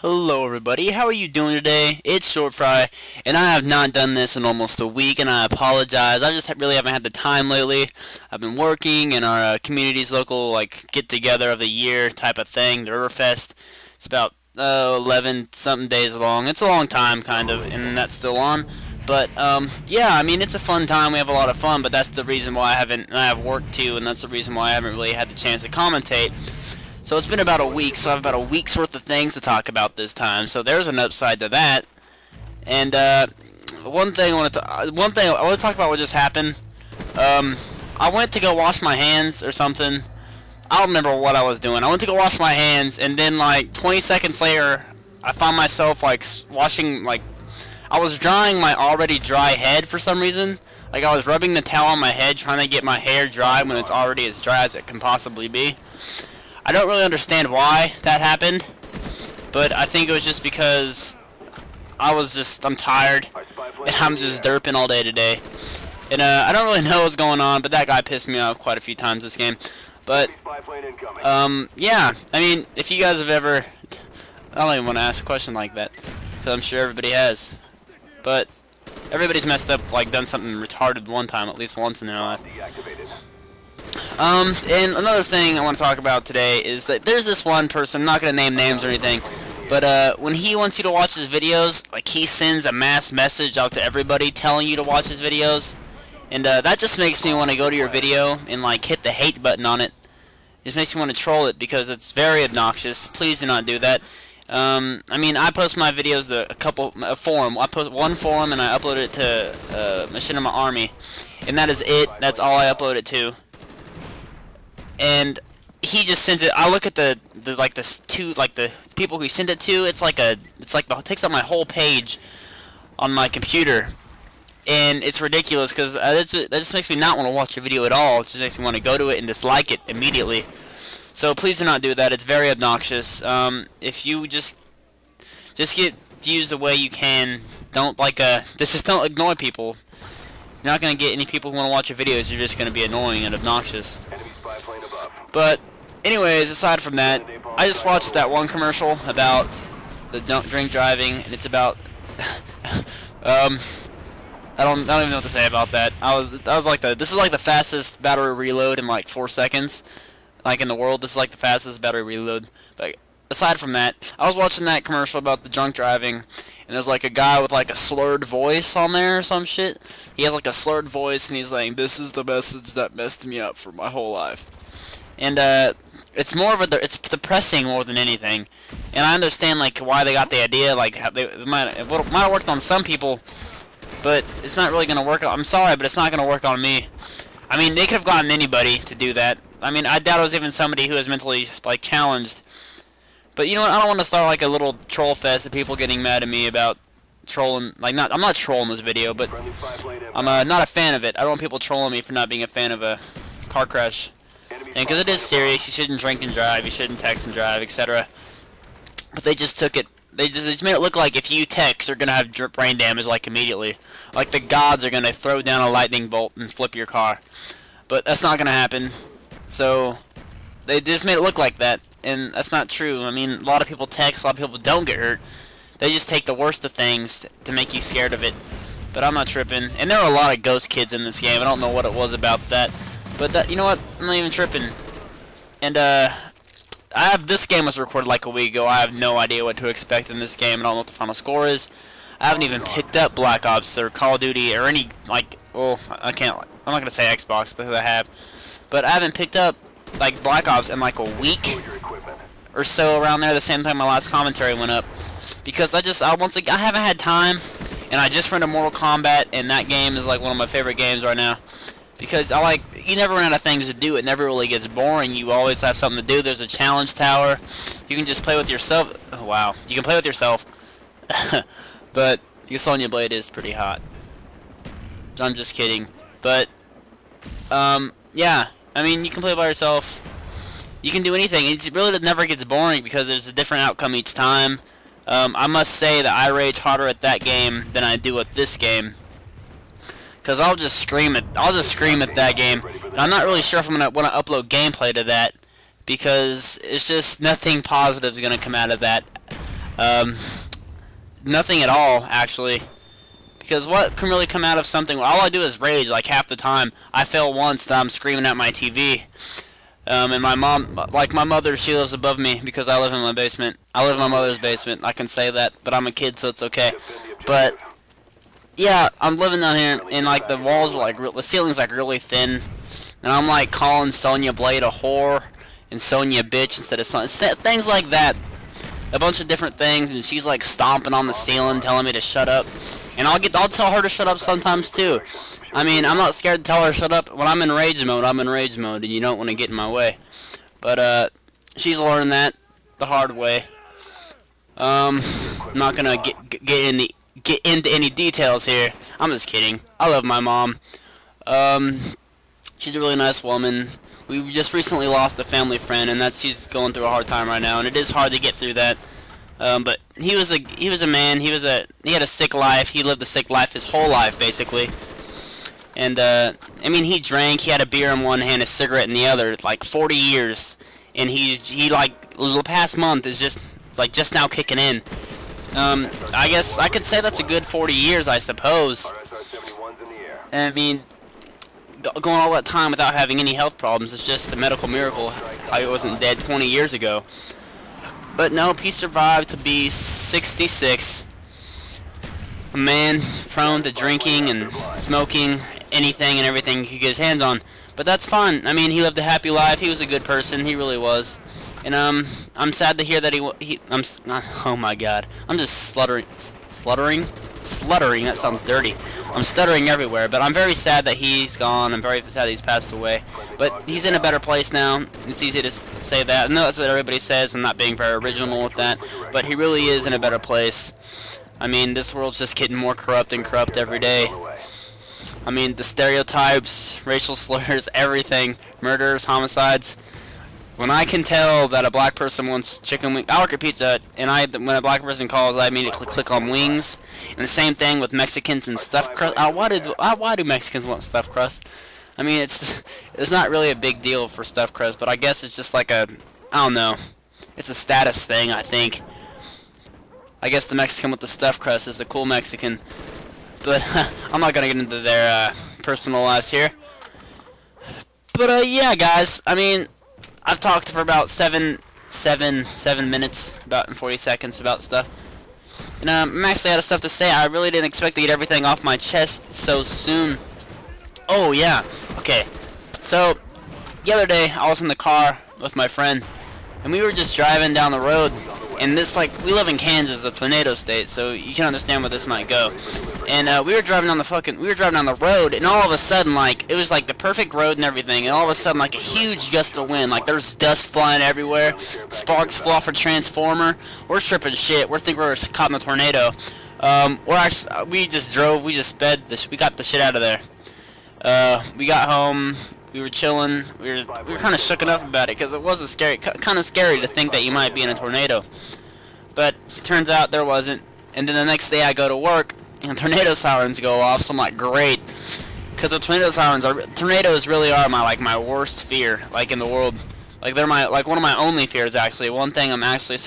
Hello everybody, how are you doing today? It's Short Fry, and I have not done this in almost a week, and I apologize. I just really haven't had the time lately. I've been working in our community's local get-together of the year type of thing, the Riverfest. It's about 11 something days long. It's a long time, kind of, and that's still on. But yeah, I mean, it's a fun time. We have a lot of fun, but that's the reason why I have work too, and that's the reason why I haven't really had the chance to commentate. So it's been about a week, so I have about a week's worth of things to talk about this time. So there's an upside to that. And one thing I want to talk about what just happened. I went to go wash my hands or something. I don't remember what I was doing. I went to go wash my hands, and then like 20 seconds later, I found myself washing I was drying my already dry head for some reason. Like I was rubbing the towel on my head trying to get my hair dry when it's already as dry as it can possibly be. I don't really understand why that happened, but I think it was just because I'm tired, and I'm just derping all day today. And I don't really know what's going on, but that guy pissed me off quite a few times this game. But, yeah, I mean, if you guys have ever, I don't even want to ask a question like that, because I'm sure everybody has. But everybody's messed up, done something retarded one time, at least once in their life. And another thing I want to talk about today is that there's this one person, I'm not going to name names or anything, but when he wants you to watch his videos, he sends a mass message out to everybody telling you to watch his videos, and that just makes me want to go to your video and hit the hate button on it. It just makes me want to troll it because it's very obnoxious. Please do not do that. I mean, I post my videos to a forum. I post one forum and I upload it to Machinima Army, and that is it. That's all I upload it to. And he just sends it. I look at the people who send it to. It takes up my whole page on my computer, and it's ridiculous because that just makes me not want to watch your video at all. It just makes me want to go to it and dislike it immediately. So please do not do that. It's very obnoxious. If you just get views the way you can, just don't ignore people. You're not gonna get any people who want to watch your videos. You're just gonna be annoying and obnoxious. But anyways, aside from that, I just watched that one commercial about the don't drink driving, and it's about I don't even know what to say about that. This is the fastest battery reload in 4 seconds, in the world. This is the fastest battery reload. But aside from that, I was watching that commercial about the drunk driving, and there's a guy with a slurred voice on there or some shit. He has a slurred voice, and he's like, "This is the message that messed me up for my whole life." And it's it's depressing more than anything. And I understand why they got the idea, it might have worked on some people, but it's not really gonna work. I'm sorry, but it's not gonna work on me. I mean, they could have gotten anybody to do that. I mean, I doubt it was even somebody who is mentally challenged. But you know what? I don't want to start a little troll fest of people getting mad at me about trolling. I'm not trolling this video, but I'm not a fan of it. I don't want people trolling me for not being a fan of a car crash. And because it is serious, you shouldn't drink and drive, you shouldn't text and drive, etc. But they just took it. They just made it look like if you text, you're gonna have brain damage immediately. The gods are gonna throw down a lightning bolt and flip your car. But that's not gonna happen. So they just made it look like that, and that's not true. I mean, a lot of people text, a lot of people don't get hurt. They just take the worst of things to make you scared of it. But I'm not tripping. And there are a lot of ghost kids in this game. I don't know what it was about that. But you know what? I'm not even tripping. And this game was recorded a week ago. I have no idea what to expect in this game. I don't know what the final score is. I haven't even picked up Black Ops or Call of Duty or any well, I can't. I'm not gonna say Xbox because I have. But I haven't picked up Black Ops in a week or so, around there, the same time my last commentary went up, because I haven't had time, and I just rented Mortal Kombat, and that game is one of my favorite games right now, because you never run out of things to do. It never really gets boring. You always have something to do. There's a challenge tower. You can just play with yourself. Oh, wow, you can play with yourself. But Sonya Blade is pretty hot. I'm just kidding. But yeah, I mean, you can play by yourself. You can do anything. It really never gets boring because there's a different outcome each time. I must say that I rage harder at that game than I do at this game. Cause I'll just scream at that game. And I'm not really sure if I'm gonna want to upload gameplay to that, because it's just nothing positive is gonna come out of that. Um, Nothing at all, actually. Because what can really come out of something? All I do is rage, like, half the time. I fail once, then I'm screaming at my TV. And my mom, like my mother, she lives above me because I live in my basement. I live in my mother's basement. I can say that, but I'm a kid, so it's okay. But yeah, I'm living down here, and like the walls are like, the ceiling's like really thin, and I'm like calling Sonya Blade a whore and Sonya a bitch instead of Sonya. Things like that. A bunch of different things, and she's like stomping on the ceiling, telling me to shut up. And I'll tell her to shut up sometimes too. I mean, I'm not scared to tell her to shut up. When I'm in rage mode, I'm in rage mode, and you don't want to get in my way. But she's learned that the hard way. I'm not gonna get into any details here. I'm just kidding. I love my mom. She's a really nice woman. We just recently lost a family friend, and she's going through a hard time right now, and it is hard to get through that. But he was a man. He had a sick life. He lived a sick life his whole life, basically. And I mean, he drank. He had a beer in one hand, a cigarette in the other, like 40 years. And he like the past month is just now kicking in. I guess I could say that's a good 40 years, I suppose. And I mean, going all that time without having any health problems is just a medical miracle. I wasn't dead 20 years ago. But no, he survived to be 66. A man prone to drinking and smoking anything and everything he could get his hands on. But that's fine. I mean, he lived a happy life. He was a good person. He really was. And I'm sad to hear that oh my God. I'm just sluttering. That sounds dirty. I'm stuttering everywhere, but I'm very sad that he's gone. I'm very sad that he's passed away. But he's in a better place now. It's easy to say that. I know that's what everybody says. I'm not being very original with that. But he really is in a better place. I mean, this world's just getting more corrupt and corrupt every day. I mean, the stereotypes, racial slurs, everything, murders, homicides. When I can tell that a black person wants chicken wings, I work at Pizza Hut, and when a black person calls, I immediately click on wings. And the same thing with Mexicans and stuffed crust. Why do Mexicans want stuffed crust? I mean, it's not really a big deal for stuffed crust, but I guess it's just like I don't know. It's a status thing, I think. I guess the Mexican with the stuffed crust is the cool Mexican. But I'm not gonna get into their personal lives here. But yeah, guys. I mean, I've talked for about 7 minutes, about 40 seconds about stuff. And I'm actually out of stuff to say. I really didn't expect to get everything off my chest so soon. Oh yeah. Okay. So the other day I was in the car with my friend, and we were just driving down the road. And this, like, we live in Kansas, the tornado state, so you can understand where this might go. And we were driving down the road, and all of a sudden, like, it was like the perfect road and everything, and all of a sudden, like, a huge gust of wind, like, there's dust flying everywhere, sparks fly off a transformer. We're tripping shit. We're thinking we're caught in a tornado. We just drove, we just sped, we got the shit out of there. We got home. We were chilling. We were kind of shooken up about it because it was kind of scary to think that you might be in a tornado. But it turns out there wasn't. And then the next day I go to work and tornado sirens go off. So I'm like, great, because the tornadoes really are my worst fear, like, in the world. Like, they're one of my only fears, actually. One thing I'm actually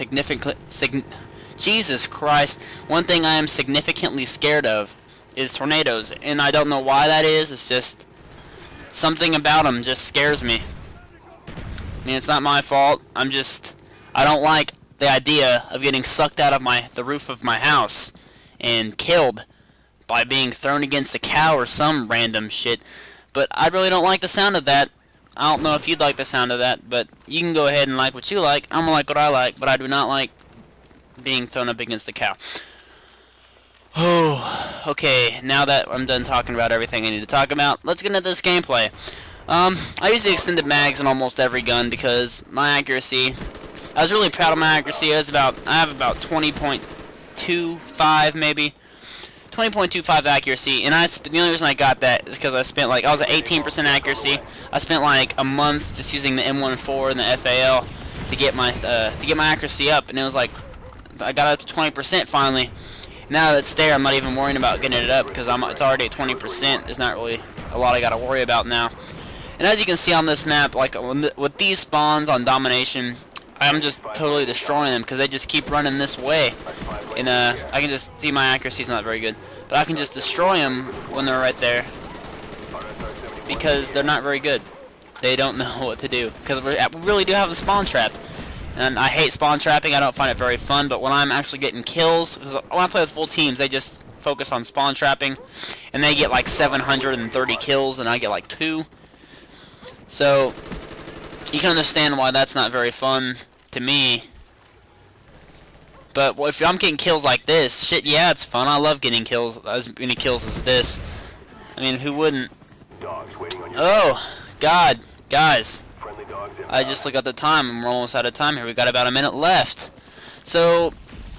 Jesus Christ. One thing I am significantly scared of is tornadoes, and I don't know why that is. It's just something about them just scares me. I mean, it's not my fault. I don't like the idea of getting sucked out of the roof of my house and killed by being thrown against a cow or some random shit. But I really don't like the sound of that. I don't know if you'd like the sound of that, but you can go ahead and like what you like. I'm gonna like what I like, but I do not like being thrown up against a cow. Oh, okay, now that I'm done talking about everything I need to talk about, let's get into this gameplay. I use the extended mags in almost every gun because my accuracy, I was really proud of my accuracy. I have about 20.25 maybe. 20.25 accuracy, and the only reason I got that is because I was at 18% accuracy. I spent like a month just using the M14 and the FAL to get my accuracy up, and it was like I got up to 20% finally. Now that it's there, I'm not even worrying about getting it up because it's already at 20%. There's not really a lot I got to worry about now. And as you can see on this map, like with these spawns on Domination, I'm just totally destroying them because they just keep running this way. And I can just see my accuracy's not very good, but I can just destroy them when they're right there because they're not very good. They don't know what to do because we really do have a spawn trap, and I hate spawn trapping. I don't find it very fun. But when I'm actually getting kills, because when I play with full teams, they just focus on spawn trapping, and they get like 730 kills, and I get like 2. So you can understand why that's not very fun to me. But if I'm getting kills like this, shit, yeah, it's fun. I love getting kills, as many kills as this. I mean, who wouldn't? Oh, God, guys. I just look at the time, and we're almost out of time here. We got about a minute left. So,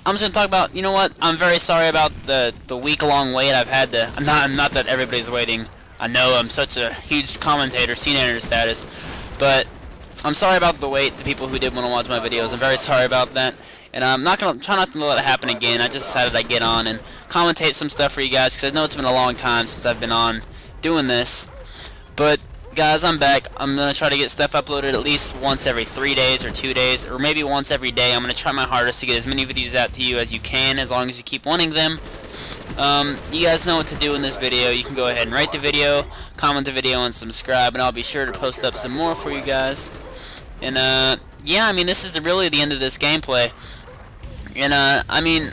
I'm just going to talk about, you know what? I'm very sorry about the week-long wait I've had to... Not that everybody's waiting. I know I'm such a huge commentator, CNator status. But I'm sorry about the wait, the people who did want to watch my videos. I'm very sorry about that. And I'm not going to try not to let it happen again. I just decided I'd get on and commentate some stuff for you guys, because I know it's been a long time since I've been on doing this. But, guys, I'm back. I'm going to try to get stuff uploaded at least once every 3 days or 2 days, or maybe once every day. I'm going to try my hardest to get as many videos out to you as you can, as long as you keep wanting them. You guys know what to do in this video. You can go ahead and rate the video, comment the video, and subscribe, and I'll be sure to post up some more for you guys. And, yeah, I mean, this is really the end of this gameplay. And, I mean,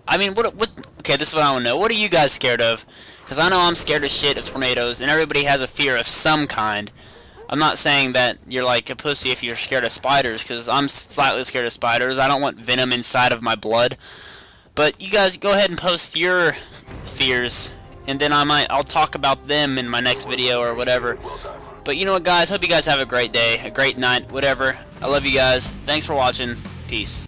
okay, this is what I want to know. What are you guys scared of? Because I know I'm scared as shit of tornadoes, and everybody has a fear of some kind. I'm not saying that you're like a pussy if you're scared of spiders, because I'm slightly scared of spiders. I don't want venom inside of my blood. But you guys go ahead and post your fears, and then I'll talk about them in my next video or whatever. But you know what, guys? Hope you guys have a great day, a great night, whatever. I love you guys. Thanks for watching. Peace.